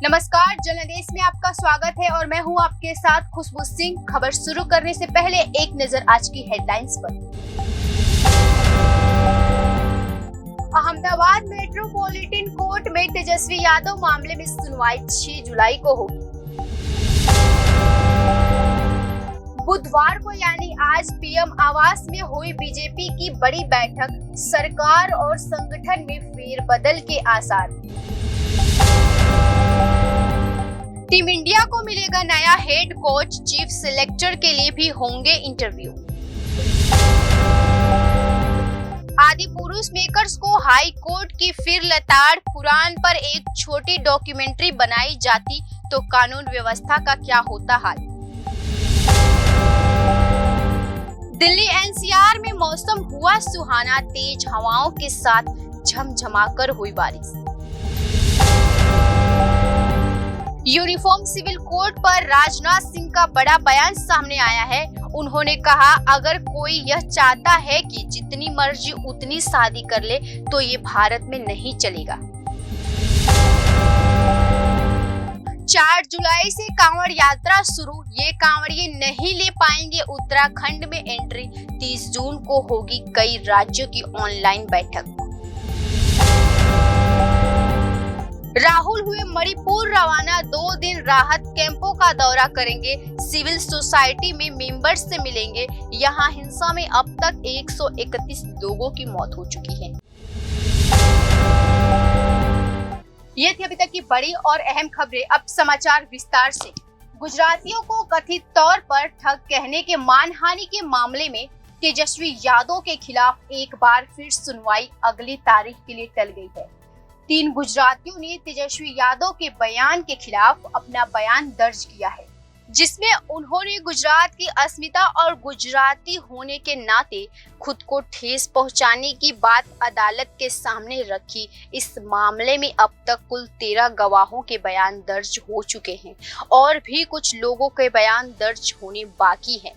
नमस्कार, जनादेश में आपका स्वागत है और मैं हूं आपके साथ खुशबू सिंह। खबर शुरू करने से पहले एक नजर आज की हेडलाइंस पर। अहमदाबाद मेट्रोपॉलिटन कोर्ट में तेजस्वी यादव मामले में सुनवाई 6 जुलाई को होगी। बुधवार को यानी आज पीएम आवास में हुई बीजेपी की बड़ी बैठक, सरकार और संगठन में फेरबदल के आसार। टीम इंडिया को मिलेगा नया हेड कोच, चीफ सिलेक्टर के लिए भी होंगे इंटरव्यू। आदि पुरुष मेकर्स को हाई कोर्ट की फिर लताड़, कुरान पर एक छोटी डॉक्यूमेंट्री बनाई जाती तो कानून व्यवस्था का क्या होता हाल। दिल्ली एनसीआर में मौसम हुआ सुहाना, तेज हवाओं के साथ झमझमाकर हुई बारिश। यूनिफॉर्म सिविल कोड पर राजनाथ सिंह का बड़ा बयान सामने आया है। उन्होंने कहा, अगर कोई यह चाहता है कि जितनी मर्जी उतनी शादी कर ले तो ये भारत में नहीं चलेगा। 4 जुलाई से कांवड़ यात्रा शुरू, ये कांवड़िए नहीं ले पाएंगे उत्तराखंड में एंट्री। 30 जून को होगी कई राज्यों की ऑनलाइन बैठक। राहुल हुए मणिपुर रवाना, 2 दिन राहत कैंपों का दौरा करेंगे। सिविल सोसाइटी में मेंबर्स से मिलेंगे। यहां हिंसा में अब तक 131 लोगों की मौत हो चुकी है। ये थी अभी तक की बड़ी और अहम खबरें। अब समाचार विस्तार से। गुजरातियों को कथित तौर पर ठग कहने के मानहानि के मामले में तेजस्वी यादव के खिलाफ एक बार फिर सुनवाई अगली तारीख के लिए टल गई है। 3 गुजरातियों ने तेजस्वी यादव के बयान के खिलाफ अपना बयान दर्ज किया है, जिसमें उन्होंने गुजरात की अस्मिता और गुजराती होने के नाते खुद को ठेस पहुंचाने की बात अदालत के सामने रखी। इस मामले में अब तक कुल 13 गवाहों के बयान दर्ज हो चुके हैं और भी कुछ लोगों के बयान दर्ज होने बाकी हैं।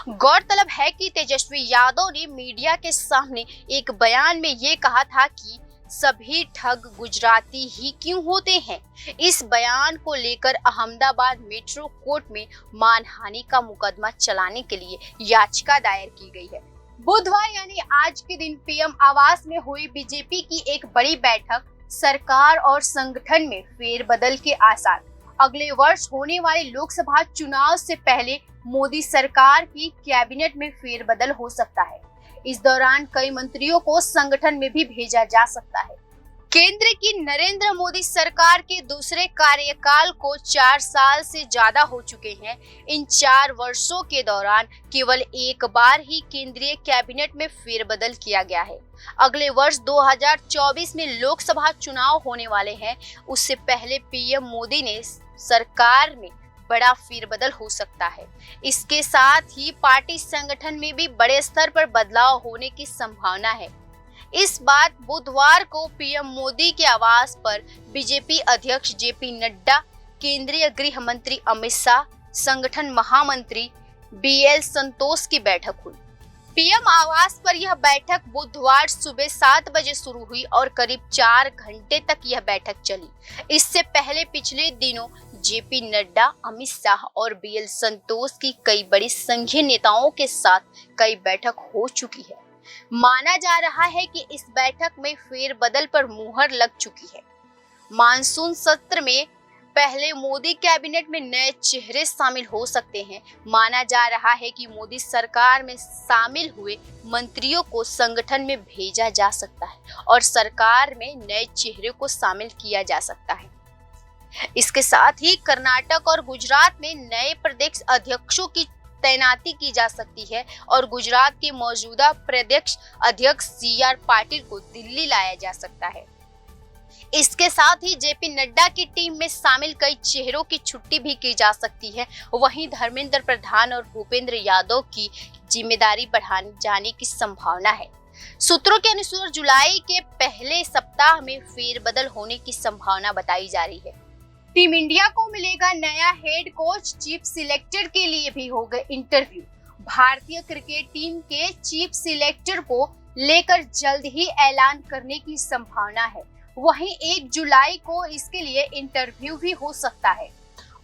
गौरतलब है कि तेजस्वी यादव ने मीडिया के सामने एक बयान में ये कहा था कि सभी ठग गुजराती ही क्यों होते हैं। इस बयान को लेकर अहमदाबाद मेट्रो कोर्ट में मानहानि का मुकदमा चलाने के लिए याचिका दायर की गई है। बुधवार यानी आज के दिन पीएम आवास में हुई बीजेपी की एक बड़ी बैठक, सरकार और संगठन में फेरबदल के आसार। अगले वर्ष होने वाले लोकसभा चुनाव से पहले मोदी सरकार की कैबिनेट में फेरबदल हो सकता है। इस दौरान कई मंत्रियों को संगठन में भी भेजा जा सकता है। केंद्र की नरेंद्र मोदी सरकार के दूसरे कार्यकाल को 4 साल से ज्यादा हो चुके हैं। इन 4 वर्षों के दौरान केवल एक बार ही केंद्रीय कैबिनेट में फेरबदल किया गया है। अगले वर्ष 2024 में लोकसभा चुनाव होने वाले हैं। उससे पहले पीएम मोदी ने सरकार में बड़ा फेरबदल हो सकता है। इसके साथ ही पार्टी संगठन में भी बड़े स्तर पर बदलाव होने की संभावना है। इस बात बुधवार को पीएम मोदी के आवास पर बीजेपी अध्यक्ष जेपी नड्डा, केंद्रीय गृह मंत्री अमित शाह, संगठन महामंत्री बीएल संतोष की बैठक हुई। पीएम आवास पर यह बैठक बुधवार सुबह 7 बजे शुरू हुई और करीब 4 घंटे तक यह बैठक चली। इससे पहले पिछले दिनों जेपी नड्डा, अमित शाह और बीएल संतोष की कई बड़ी संघीय नेताओं के साथ कई बैठक हो चुकी है। माना जा रहा है कि इस बैठक में फेरबदल पर मुहर लग चुकी है। मानसून सत्र में पहले मोदी कैबिनेट में नए चेहरे शामिल हो सकते हैं। माना जा रहा है कि मोदी सरकार में शामिल हुए मंत्रियों को संगठन में भेजा जा सकता है और सरकार में नए चेहरे को शामिल किया जा सकता है। इसके साथ ही कर्नाटक और गुजरात में नए प्रदेश अध्यक्षों की तैनाती की जा सकती है और गुजरात के मौजूदा प्रदेश अध्यक्ष CR पाटिल को दिल्ली लाया जा सकता है। इसके साथ ही जेपी नड्डा की टीम में शामिल कई चेहरों की छुट्टी भी की जा सकती है। वहीं धर्मेंद्र प्रधान और भूपेंद्र यादव की जिम्मेदारी बढ़ाने जाने की संभावना है। सूत्रों के अनुसार जुलाई के पहले सप्ताह में फेरबदल होने की संभावना बताई जा रही है। टीम इंडिया को मिलेगा नया हेड कोच, चीफ सिलेक्टर के लिए भी होगा इंटरव्यू। भारतीय क्रिकेट टीम के चीफ सिलेक्टर को लेकर जल्द ही ऐलान करने की संभावना है। वहीं 1 जुलाई को इसके लिए इंटरव्यू भी हो सकता है।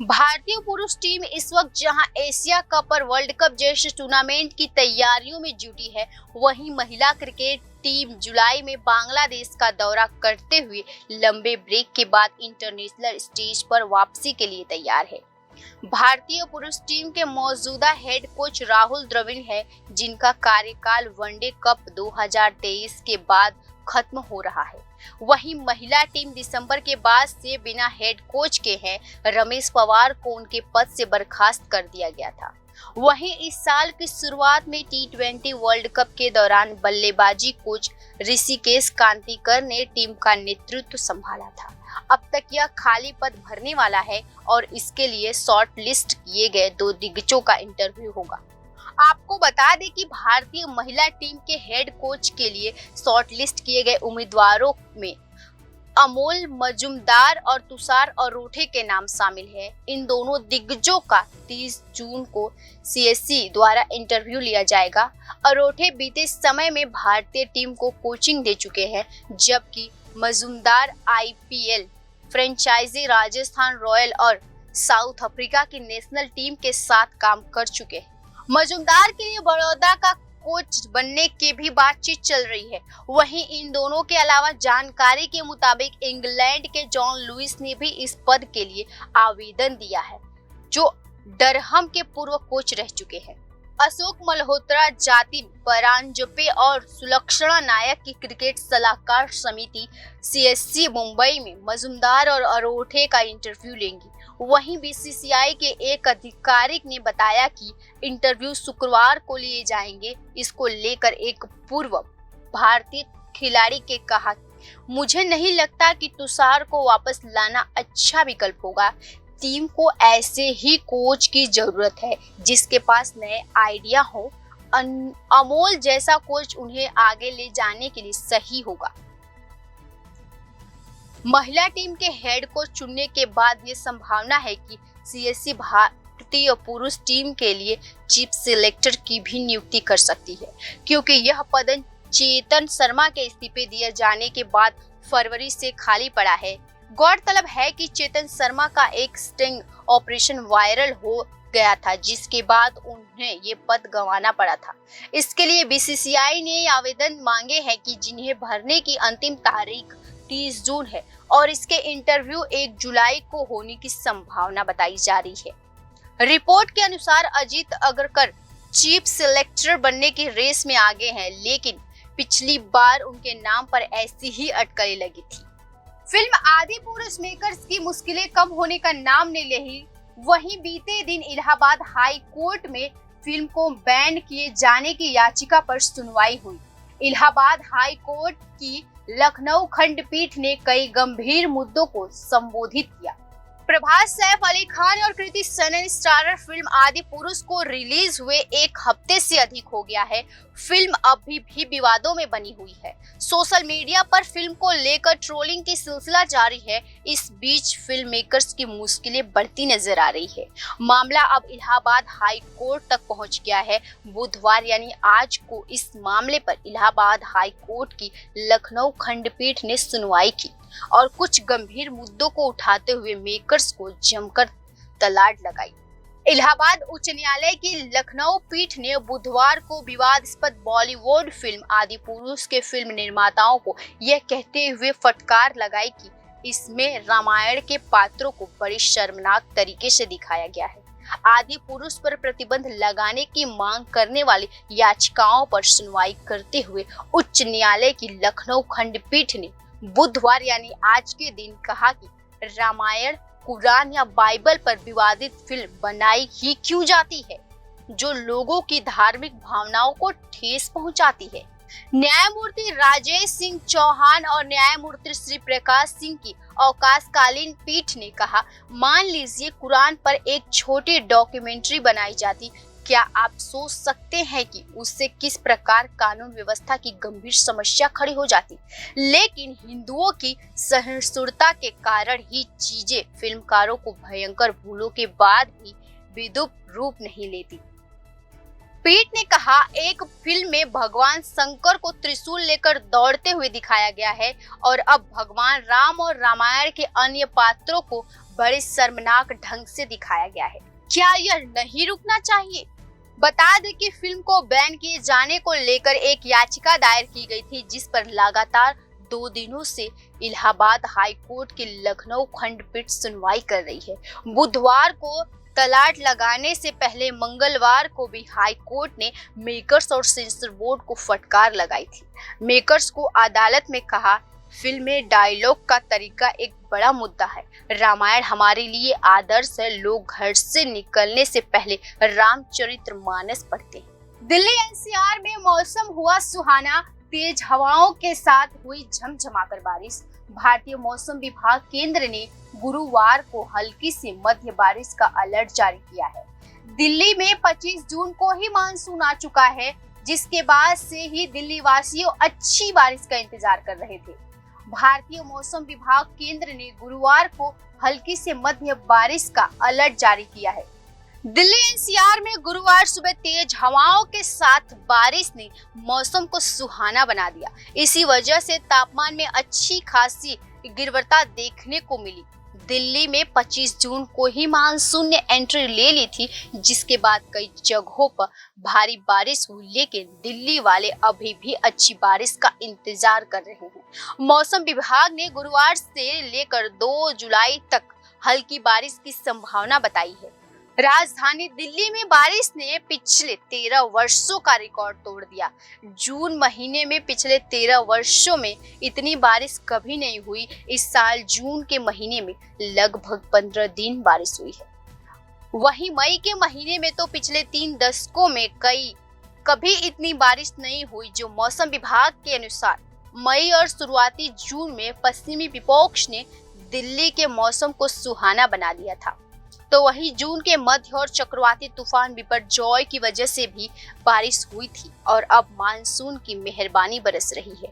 भारतीय पुरुष टीम इस वक्त जहां एशिया कप और वर्ल्ड कप जैसे टूर्नामेंट की तैयारियों में जुटी है, वहीं महिला क्रिकेट टीम जुलाई में बांग्लादेश का दौरा करते हुए लंबे ब्रेक के बाद इंटरनेशनल स्टेज पर वापसी के लिए तैयार है। भारतीय पुरुष टीम के मौजूदा हेड कोच राहुल द्रविड़ है, जिनका कार्यकाल वनडे कप 2023 के बाद खत्म हो रहा है। वहीं महिला टीम दिसंबर के बाद से बिना हेड कोच के हैं। रमेश पवार को उनके पद से बर्खास्त कर दिया गया था। वहीं इस साल की शुरुआत में T20 वर्ल्ड कप के दौरान बल्लेबाजी कोच ऋषिकेश कांतिकर ने टीम का नेतृत्व संभाला था। अब तक यह खाली पद भरने वाला है और इसके लिए शॉर्ट लिस्ट किए गए 2 दिग्गजों का इंटरव्यू होगा। आपको बता दें कि भारतीय महिला टीम के हेड कोच के लिए शॉर्ट लिस्ट किए गए उम्मीदवारों में अमोल मजुमदार और तुषार अरोठे के नाम शामिल है। इन दोनों दिग्गजों का 30 जून को CSC द्वारा इंटरव्यू लिया जाएगा। अरोठे बीते समय में भारतीय टीम को कोचिंग दे चुके हैं, जबकि Majumdar IPL franchise Rajasthan royal और साउथ अफ्रीका की नेशनल टीम के साथ काम कर चुके हैं। मजुमदार के लिए बड़ौदा का कोच बनने की भी बातचीत चल रही है। वहीं इन दोनों के अलावा जानकारी के मुताबिक इंग्लैंड के जॉन लुइस ने भी इस पद के लिए आवेदन दिया है, जो डरहम के पूर्व कोच रह चुके हैं। अशोक मल्होत्रा, जातिन परांजपे और सुलक्षणा नायक की क्रिकेट सलाहकार समिति CSC मुंबई में मजुमदार और अरोठे का इंटरव्यू लेंगी। वहीं BCCI के एक आधिकारिक ने बताया कि इंटरव्यू शुक्रवार को लिए जाएंगे। इसको लेकर एक पूर्व भारतीय खिलाड़ी के कहा, मुझे नहीं लगता कि तुषार को वापस लाना अच्छा विकल्प होगा। टीम को ऐसे ही कोच की जरूरत है जिसके पास नए आइडिया हो। अमोल जैसा कोच उन्हें आगे ले जाने के लिए सही होगा। महिला टीम के हेड कोच चुनने के बाद ये संभावना है कि CSC भारतीय पुरुष टीम के लिए चीफ सिलेक्टर की भी नियुक्ति कर सकती है, क्योंकि यह पद चेतन शर्मा के इस्तीफे दिए जाने के बाद फरवरी से खाली पड़ा है। गौरतलब है कि चेतन शर्मा का एक स्टिंग ऑपरेशन वायरल हो गया था, जिसके बाद उन्हें ये पद गंवाना पड़ा था। इसके लिए BCCI ने आवेदन मांगे हैं कि जिन्हें भरने की अंतिम तारीख 30 जून है और इसके इंटरव्यू 1 जुलाई को होने की संभावना बताई जा रही है। रिपोर्ट के अनुसार अजीत अग्रकर चीफ सिलेक्टर बनने की रेस में आगे हैं, लेकिन पिछली बार उनके नाम पर ऐसी ही अटकलें लगी थी। फिल्म आदिपुरुष मेकर्स की मुश्किलें कम होने का नाम नहीं ले रही। वहीं बीते दिन इलाहाबाद हाई कोर्ट में फिल्म को बैन किए जाने की याचिका पर सुनवाई हुई। इलाहाबाद हाई कोर्ट की लखनऊ खंडपीठ ने कई गंभीर मुद्दों को संबोधित किया। प्रभास, सैफ अली खान और कृति सनन स्टारर फिल्म आदिपुरुष को रिलीज हुए 1 हफ्ते से अधिक हो गया है। फिल्म अभी भी विवादों में बनी हुई है। सोशल मीडिया पर फिल्म को लेकर ट्रोलिंग की सिलसिला जारी है। इस बीच फिल्म मेकर्स की मुश्किलें बढ़ती नजर आ रही है। मामला अब इलाहाबाद हाई कोर्ट तक पहुंच गया है। बुधवार यानी आज को इस मामले पर इलाहाबाद हाई कोर्ट की लखनऊ खंडपीठ ने सुनवाई की और कुछ गंभीर मुद्दों को उठाते हुए मेकर्स को जमकर तलाड़ लगाई। इलाहाबाद उच्च न्यायालय की लखनऊ पीठ ने बुधवार को विवादास्पद बॉलीवुड फिल्म आदिपुरुष के फिल्म निर्माताओं को यह कहते हुए फटकार लगाई कि इसमें रामायण के पात्रों को बड़ी शर्मनाक तरीके से दिखाया गया है। आदिपुरुष पर प्रतिबंध लगाने की मांग करने वाली याचिकाओं पर सुनवाई करते हुए उच्च न्यायालय की लखनऊ खंडपीठ ने बुधवार यानी आज के दिन कहा कि रामायण, कुरान या बाइबल पर विवादित फिल्म बनाई ही क्यों जाती है, जो लोगों की धार्मिक भावनाओं को ठेस पहुंचाती है। न्यायमूर्ति राजेश सिंह चौहान और न्यायमूर्ति श्री प्रकाश सिंह की अवकाशकालीन पीठ ने कहा, मान लीजिए कुरान पर एक छोटी डॉक्यूमेंट्री बनाई जाती, क्या आप सोच सकते हैं कि उससे किस प्रकार कानून व्यवस्था की गंभीर समस्या खड़ी हो जाती। लेकिन हिंदुओं की सहिष्णुता के कारण ही चीजें फिल्मकारों को भयंकर भूलों के बाद भी विद्रूप रूप नहीं लेती। पीठ ने कहा, एक फिल्म में भगवान शंकर को त्रिशूल लेकर दौड़ते हुए दिखाया गया है और अब भगवान राम और रामायण के अन्य पात्रों को बड़े शर्मनाक ढंग से दिखाया गया है। क्या यह नहीं रुकना चाहिए? बता दें कि फिल्म को बैन किए जाने को लेकर एक याचिका दायर की गई थी, जिस पर लगातार 2 दिनों से इलाहाबाद हाई कोर्ट की लखनऊ खंडपीठ सुनवाई कर रही है। बुधवार को तलाक लगाने से पहले मंगलवार को भी हाई कोर्ट ने मेकर्स और सेंसर बोर्ड को फटकार लगाई थी। मेकर्स को अदालत में कहा, फिल्म में डायलॉग का तरीका एक बड़ा मुद्दा है। रामायण हमारे लिए आदर्श है। लोग घर से निकलने से पहले रामचरितमानस पढ़ते हैं। दिल्ली एनसीआर में मौसम हुआ सुहाना, तेज हवाओं के साथ हुई झमझमाकर बारिश। भारतीय मौसम विभाग केंद्र ने गुरुवार को हल्की से मध्य बारिश का अलर्ट जारी किया है। दिल्ली में 25 जून को ही मानसून आ चुका है, जिसके बाद से ही दिल्ली वासियों अच्छी बारिश का इंतजार कर रहे थे। भारतीय मौसम विभाग केंद्र ने गुरुवार को हल्की से मध्य बारिश का अलर्ट जारी किया है। दिल्ली एनसीआर में गुरुवार सुबह तेज हवाओं के साथ बारिश ने मौसम को सुहाना बना दिया। इसी वजह से तापमान में अच्छी खासी गिरवट देखने को मिली। दिल्ली में 25 जून को ही मानसून ने एंट्री ले ली थी, जिसके बाद कई जगहों पर भारी बारिश हुई, लेकिन दिल्ली वाले अभी भी अच्छी बारिश का इंतजार कर रहे हैं। मौसम विभाग ने गुरुवार से लेकर 2 जुलाई तक हल्की बारिश की संभावना बताई है। राजधानी दिल्ली में बारिश ने पिछले 13 वर्षों का रिकॉर्ड तोड़ दिया। जून महीने में पिछले 13 वर्षों में इतनी बारिश कभी नहीं हुई। इस साल जून के महीने में लगभग 15 दिन बारिश हुई है। वहीं मई के महीने में तो पिछले 3 दशकों में कभी इतनी बारिश नहीं हुई। जो मौसम विभाग के अनुसार मई और शुरुआती जून में पश्चिमी विक्षोभ ने दिल्ली के मौसम को सुहाना बना दिया था, तो वहीं जून के मध्य और चक्रवाती तूफान बिपरजॉय की वजह से भी बारिश हुई थी और अब मानसून की मेहरबानी बरस रही है।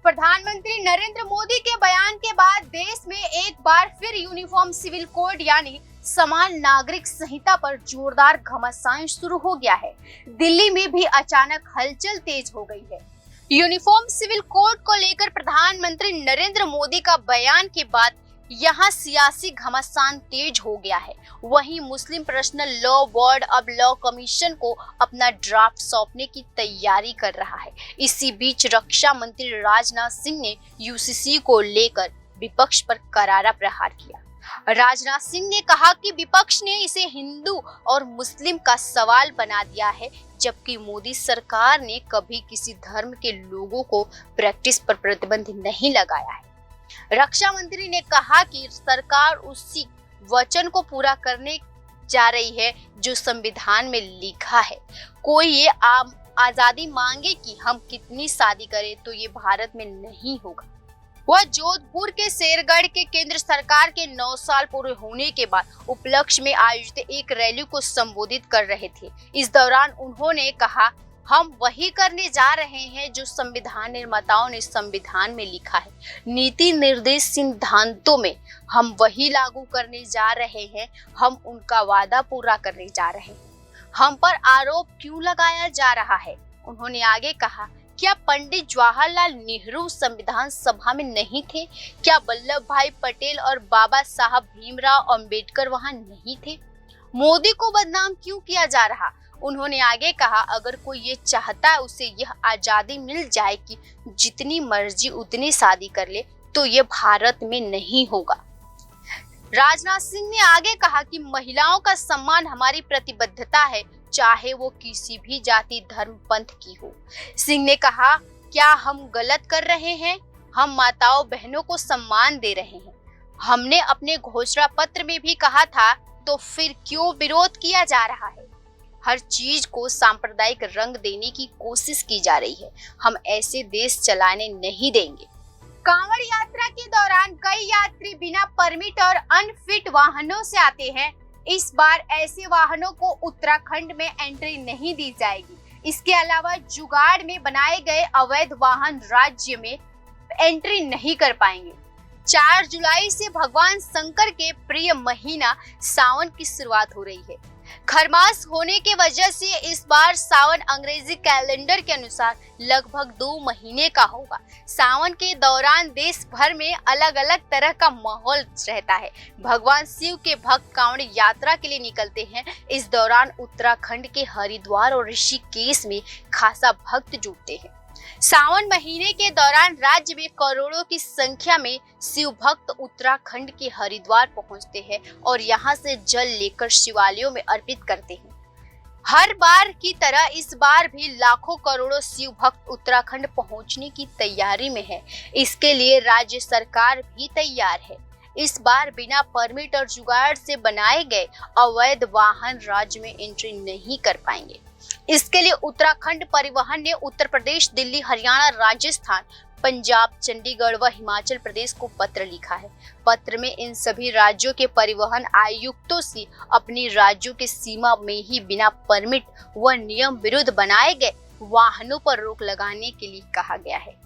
प्रधानमंत्री नरेंद्र मोदी के बयान के बाद देश में एक बार फिर यूनिफॉर्म सिविल कोड यानी समान नागरिक संहिता पर जोरदार घमासान शुरू हो गया है। दिल्ली में भी अचानक हलचल तेज हो गई है। यूनिफॉर्म सिविल कोड को लेकर प्रधानमंत्री नरेंद्र मोदी का बयान के बाद यहाँ सियासी घमासान तेज हो गया है। वहीं मुस्लिम पर्सनल लॉ बोर्ड अब लॉ कमीशन को अपना ड्राफ्ट सौंपने की तैयारी कर रहा है। इसी बीच रक्षा मंत्री राजनाथ सिंह ने यूसीसी को लेकर विपक्ष पर करारा प्रहार किया। राजनाथ सिंह ने कहा कि विपक्ष ने इसे हिंदू और मुस्लिम का सवाल बना दिया है, जबकि मोदी सरकार ने कभी किसी धर्म के लोगों को प्रैक्टिस पर प्रतिबंध नहीं लगाया है। रक्षा मंत्री ने कहा कि सरकार उसी वचन को पूरा करने जा रही है जो संविधान में लिखा है। कोई ये आजादी मांगे कि हम कितनी शादी करें तो ये भारत में नहीं होगा। वह जोधपुर के शेरगढ़ के केंद्र सरकार के 9 साल पूरे होने के बाद उपलक्ष्य में आयोजित एक रैली को संबोधित कर रहे थे। इस दौरान उन्होंने कहा, हम वही करने जा रहे हैं जो संविधान निर्माताओं ने संविधान में लिखा है। नीति निर्देश सिद्धांतों में हम वही लागू करने जा रहे हैं। हम उनका वादा पूरा करने जा रहे हैं। हम पर आरोप क्यों लगाया जा रहा है? उन्होंने आगे कहा, क्या पंडित जवाहरलाल नेहरू संविधान सभा में नहीं थे? क्या वल्लभ भाई पटेल और बाबा साहब भीमराव अंबेडकर वहां नहीं थे? मोदी को बदनाम क्यों किया जा रहा? उन्होंने आगे कहा, अगर कोई ये चाहता है उसे यह आजादी मिल जाए कि जितनी मर्जी उतनी शादी कर ले, तो ये भारत में नहीं होगा। राजनाथ सिंह ने आगे कहा कि महिलाओं का सम्मान हमारी प्रतिबद्धता है, चाहे वो किसी भी जाति धर्म पंथ की हो। सिंह ने कहा, क्या हम गलत कर रहे हैं? हम माताओं बहनों को सम्मान दे रहे हैं। हमने अपने घोषणा पत्र में भी कहा था, तो फिर क्यों विरोध किया जा रहा है? हर चीज को सांप्रदायिक रंग देने की कोशिश की जा रही है। हम ऐसे देश चलाने नहीं देंगे। कांवड़ यात्रा के दौरान कई यात्री बिना परमिट और अनफिट वाहनों से आते हैं। इस बार ऐसे वाहनों को उत्तराखंड में एंट्री नहीं दी जाएगी। इसके अलावा जुगाड़ में बनाए गए अवैध वाहन राज्य में एंट्री नहीं कर पाएंगे। 4 जुलाई से भगवान शंकर के प्रिय महीना सावन की शुरुआत हो रही है। खरमास होने की वजह से इस बार सावन अंग्रेजी कैलेंडर के अनुसार लगभग 2 महीने का होगा। सावन के दौरान देश भर में अलग अलग तरह का माहौल रहता है। भगवान शिव के भक्त कांवड़ यात्रा के लिए निकलते हैं। इस दौरान उत्तराखंड के हरिद्वार और ऋषिकेश में खासा भक्त जुटते हैं। सावन महीने के दौरान राज्य में करोड़ों की संख्या में शिव भक्त उत्तराखंड के हरिद्वार पहुंचते हैं और यहां से जल लेकर शिवालयों में अर्पित करते हैं। हर बार की तरह इस बार भी लाखों करोड़ों शिव भक्त उत्तराखंड पहुंचने की तैयारी में है। इसके लिए राज्य सरकार भी तैयार है। इस बार बिना परमिट और जुगाड़ से बनाए गए अवैध वाहन राज्य में एंट्री नहीं कर पाएंगे। इसके लिए उत्तराखंड परिवहन ने उत्तर प्रदेश, दिल्ली, हरियाणा, राजस्थान, पंजाब, चंडीगढ़ व हिमाचल प्रदेश को पत्र लिखा है। पत्र में इन सभी राज्यों के परिवहन आयुक्तों से अपनी राज्यों की सीमा में ही बिना परमिट व नियम विरुद्ध बनाए गए वाहनों पर रोक लगाने के लिए कहा गया है।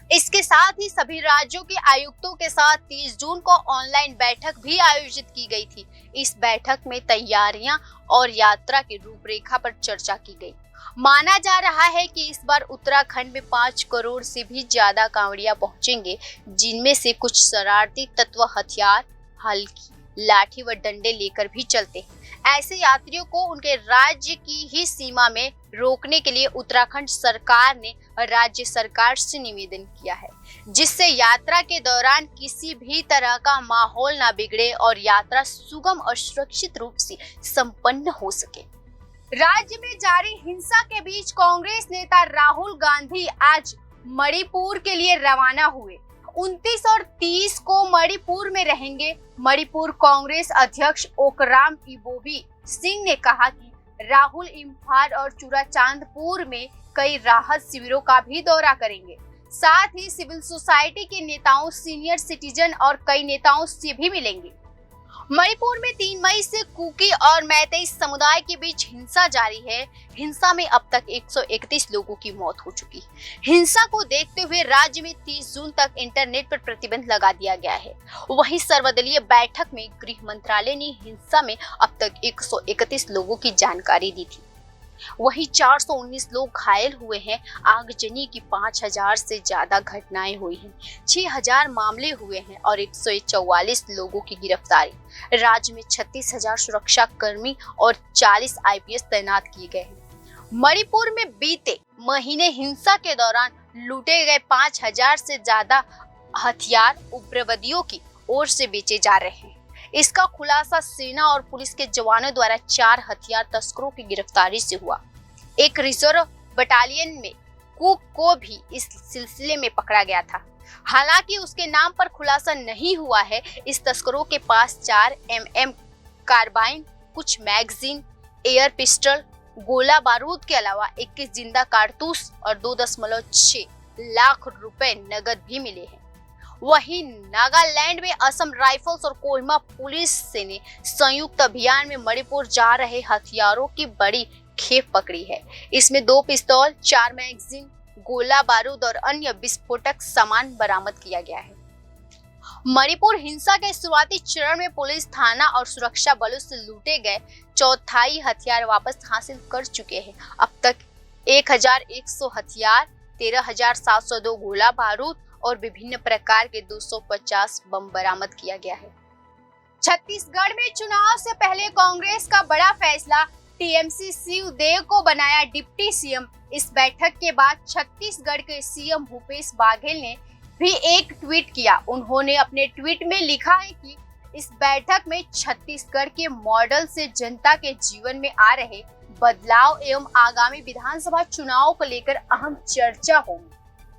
इसके साथ ही सभी राज्यों के आयुक्तों के साथ 30 जून को ऑनलाइन बैठक भी आयोजित की गई थी। इस बैठक में तैयारियां और यात्रा की रूपरेखा पर चर्चा की गई। माना जा रहा है कि इस बार उत्तराखंड में 5 करोड़ से भी ज्यादा कांवड़िया पहुंचेंगे, जिनमें से कुछ शरारती तत्व हथियार, हल्की लाठी व डंडे लेकर भी चलते हैं। ऐसे यात्रियों को उनके राज्य की ही सीमा में रोकने के लिए उत्तराखंड सरकार ने राज्य सरकार से निवेदन किया है, जिससे यात्रा के दौरान किसी भी तरह का माहौल ना बिगड़े और यात्रा सुगम और सुरक्षित रूप से संपन्न हो सके। राज्य में जारी हिंसा के बीच कांग्रेस नेता राहुल गांधी आज मणिपुर के लिए रवाना हुए। 29 और 30 को मणिपुर में रहेंगे। मणिपुर कांग्रेस अध्यक्ष ओकराम इबोबी सिंह ने कहा कि राहुल इम्फाल और चुराचांदपुर में कई राहत शिविरों का भी दौरा करेंगे। साथ ही सिविल सोसाइटी के नेताओं, सीनियर सिटीजन और कई नेताओं से भी मिलेंगे। मणिपुर में 3 मई से कुकी और मैतेई समुदाय के बीच हिंसा जारी है। हिंसा में अब तक 131 लोगों की मौत हो चुकी है। हिंसा को देखते हुए राज्य में 30 जून तक इंटरनेट पर प्रतिबंध लगा दिया गया है। वहीं सर्वदलीय बैठक में गृह मंत्रालय ने हिंसा में अब तक 131 लोगों की जानकारी दी थी। वहीं 419 लोग घायल हुए हैं। आगजनी की 5000 से ज्यादा घटनाएं हुई हैं। 6000 मामले हुए हैं और 144 लोगों की गिरफ्तारी। राज्य में 36,000 सुरक्षा कर्मी और 40 आईपीएस तैनात किए गए हैं। मणिपुर में बीते महीने हिंसा के दौरान लूटे गए 5000 से ज्यादा हथियार उग्रवादियों की ओर से बेचे जा रहे हैं। इसका खुलासा सेना और पुलिस के जवानों द्वारा 4 हथियार तस्करों की गिरफ्तारी से हुआ। एक रिजर्व बटालियन में कुक को भी इस सिलसिले में पकड़ा गया था। हालांकि उसके नाम पर खुलासा नहीं हुआ है। इस तस्करों के पास 4 mm कार्बाइन, कुछ मैगजीन, एयर पिस्टल, गोला बारूद के अलावा 21 जिंदा कारतूस और 2.6 लाख रुपए नगद भी मिले हैं। वहीं नागालैंड में असम राइफल्स और कोहिमा पुलिस से ने संयुक्त अभियान में मणिपुर जा रहे हथियारों की बड़ी खेप पकड़ी है। इसमें 2 पिस्तौल, 4 मैगजीन, गोला बारूद और अन्य विस्फोटक सामान बरामद किया गया है। मणिपुर हिंसा के शुरुआती चरण में पुलिस, थाना और सुरक्षा बलों से लूटे गए 4/4 हथियार वापस हासिल कर चुके हैं। अब तक 1100 हथियार, 13,702 गोला बारूद और विभिन्न प्रकार के 250 बम बरामद किया गया है। छत्तीसगढ़ में चुनाव से पहले कांग्रेस का बड़ा फैसला, टीएमसी शिवदेव को बनाया डिप्टी सीएम। इस बैठक के बाद छत्तीसगढ़ के सीएम भूपेश बघेल ने भी एक ट्वीट किया। उन्होंने अपने ट्वीट में लिखा है कि इस बैठक में छत्तीसगढ़ के मॉडल से जनता के जीवन में आ रहे बदलाव एवं आगामी विधानसभा चुनाव को लेकर अहम चर्चा होगी।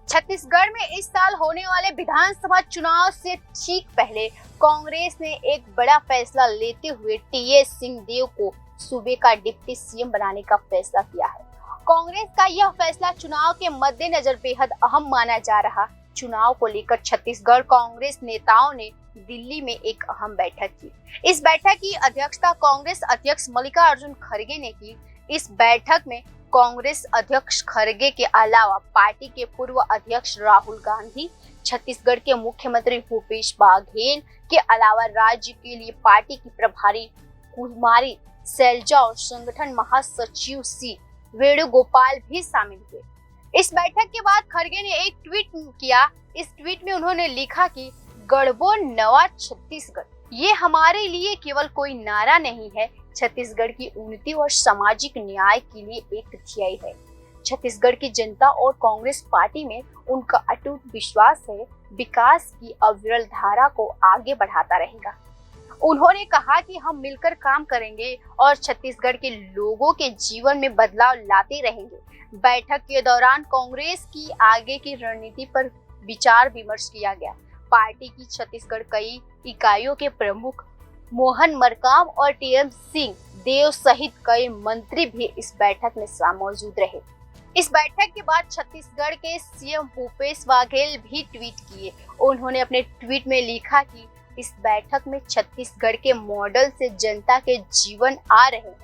छत्तीसगढ़ में इस साल होने वाले विधानसभा चुनाव से ठीक पहले कांग्रेस ने एक बड़ा फैसला लेते हुए टीएस सिंहदेव को सूबे का डिप्टी सीएम बनाने का फैसला किया है। कांग्रेस का यह फैसला चुनाव के मद्देनजर बेहद अहम माना जा रहा। चुनाव को लेकर छत्तीसगढ़ कांग्रेस नेताओं ने दिल्ली में एक अहम बैठक की। इस बैठक की अध्यक्षता कांग्रेस अध्यक्ष मल्लिकार्जुन खड़गे ने की। इस बैठक में कांग्रेस अध्यक्ष खड़गे के अलावा पार्टी के पूर्व अध्यक्ष राहुल गांधी, छत्तीसगढ़ के मुख्यमंत्री भूपेश बघेल के अलावा राज्य के लिए पार्टी की प्रभारी कुमारी सैलजा और संगठन महासचिव सी वेणुगोपाल भी शामिल हुए। इस बैठक के बाद खड़गे ने एक ट्वीट किया। इस ट्वीट में उन्होंने लिखा कि गढ़बो नवा छत्तीसगढ़, ये हमारे लिए केवल कोई नारा नहीं है, छत्तीसगढ़ की उन्नति और सामाजिक न्याय के लिए एक ध्येय है। छत्तीसगढ़ की जनता और कांग्रेस पार्टी में उनका अटूट विश्वास है, विकास की अविरल धारा को आगे बढ़ाता रहेगा। उन्होंने कहा कि हम मिलकर काम करेंगे और छत्तीसगढ़ के लोगों के जीवन में बदलाव लाते रहेंगे। बैठक के दौरान कांग्रेस की आगे की रणनीति पर विचार विमर्श किया गया। पार्टी की छत्तीसगढ़ कई इकाइयों के प्रमुख मोहन मरकाम और टीएम सिंह देव सहित कई मंत्री भी इस बैठक में मौजूद रहे। इस बैठक के बाद छत्तीसगढ़ के सीएम भूपेश बघेल भी ट्वीट किए। उन्होंने अपने ट्वीट में लिखा कि इस बैठक में छत्तीसगढ़ के मॉडल से जनता के जीवन आ रहे हैं,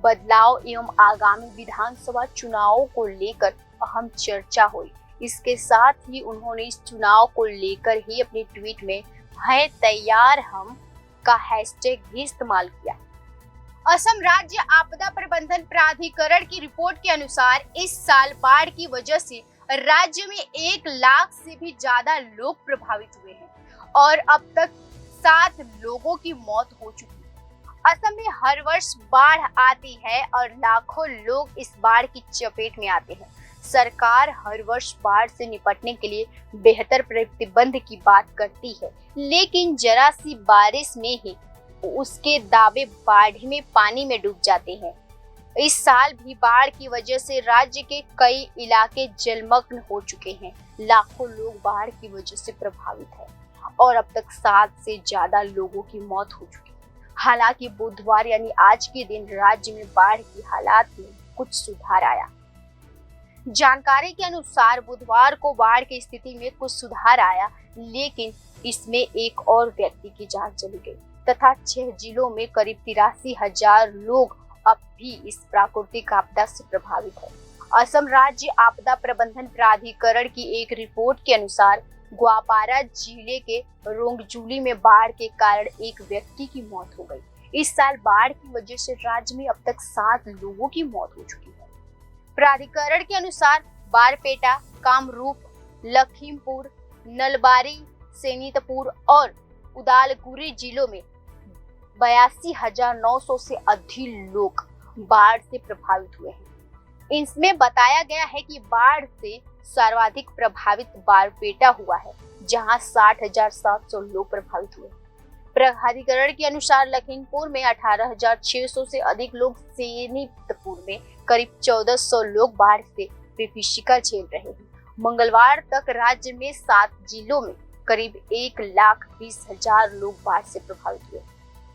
बदलाव एवं आगामी विधानसभा चुनावों को लेकर अहम चर्चा हुई। इसके साथ ही उन्होंने इस चुनाव को लेकर ही अपने ट्वीट में है तैयार हम का हैशटैग भी इस्तेमाल किया। असम राज्य आपदा प्रबंधन प्राधिकरण की रिपोर्ट के अनुसार इस साल बाढ़ की वजह से राज्य में 1 लाख से भी ज्यादा लोग प्रभावित हुए हैं और अब तक 7 लोगों की मौत हो चुकी है। असम में हर वर्ष बाढ़ आती है और लाखों लोग इस बाढ़ की चपेट में आते हैं। सरकार हर वर्ष बाढ़ से निपटने के लिए बेहतर प्रतिबंध की बात करती है, लेकिन जरा सी बारिश में ही उसके दावे बाढ़ में पानी में डूब जाते हैं। इस साल भी बाढ़ की वजह से राज्य के कई इलाके जलमग्न हो चुके हैं। लाखों लोग बाढ़ की वजह से प्रभावित हैं और अब तक 7 से ज्यादा लोगों की मौत हो चुकी है। हालांकि बुधवार यानी आज के दिन राज्य में बाढ़ की हालात में कुछ सुधार आया। जानकारी के अनुसार बुधवार को बाढ़ की स्थिति में कुछ सुधार आया, लेकिन इसमें एक और व्यक्ति की जान चली गई तथा 6 जिलों में करीब 83,000 लोग अब भी इस प्राकृतिक आपदा से प्रभावित है। असम राज्य आपदा प्रबंधन प्राधिकरण की एक रिपोर्ट के अनुसार ग्वापारा जिले के रोंगजुली में बाढ़ के कारण एक व्यक्ति की मौत हो गई। इस साल बाढ़ की वजह से राज्य में अब तक 7 लोगों की मौत हो चुकी है। प्राधिकरण के अनुसार बारपेटा, कामरूप, लखीमपुर, नलबारी, सेनीतपुर और उदालगुरी जिलों में 82,900 से अधिक लोग बाढ़ से प्रभावित हुए हैं। इसमें बताया गया है कि बाढ़ से सर्वाधिक प्रभावित बारपेटा हुआ है, जहां 60,700 लोग प्रभावित हुए। प्राधिकरण के अनुसार लखीमपुर में 18,600 से अधिक लोग, सेनीतपुर में करीब 1,400 लोग बाढ़ से विभीषिका झेल रहे हैं। मंगलवार तक राज्य में 7 जिलों में करीब 1,20,000 लोग बाढ़ से प्रभावित हुए।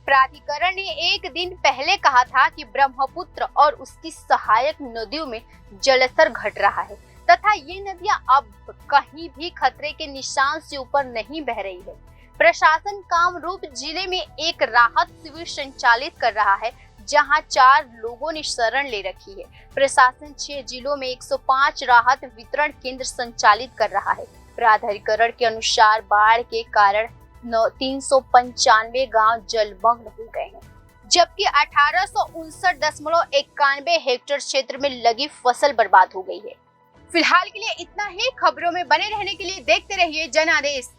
प्राधिकरण ने एक दिन पहले कहा था कि ब्रह्मपुत्र और उसकी सहायक नदियों में जलस्तर घट रहा है तथा ये नदियां अब कहीं भी खतरे के निशान से ऊपर नहीं बह रही है। प्रशासन कामरूप जिले में एक राहत शिविर संचालित कर रहा है, जहां 4 लोगों ने शरण ले रखी है। प्रशासन 6 जिलों में 105 राहत वितरण केंद्र संचालित कर रहा है। प्राधिकरण के अनुसार बाढ़ के कारण 395 गांव जलमग्न हो गए हैं, जबकि 1859.91 हेक्टेयर क्षेत्र में लगी फसल बर्बाद हो गई है। फिलहाल के लिए इतना ही। खबरों में बने रहने के लिए देखते रहिए जन आदेश।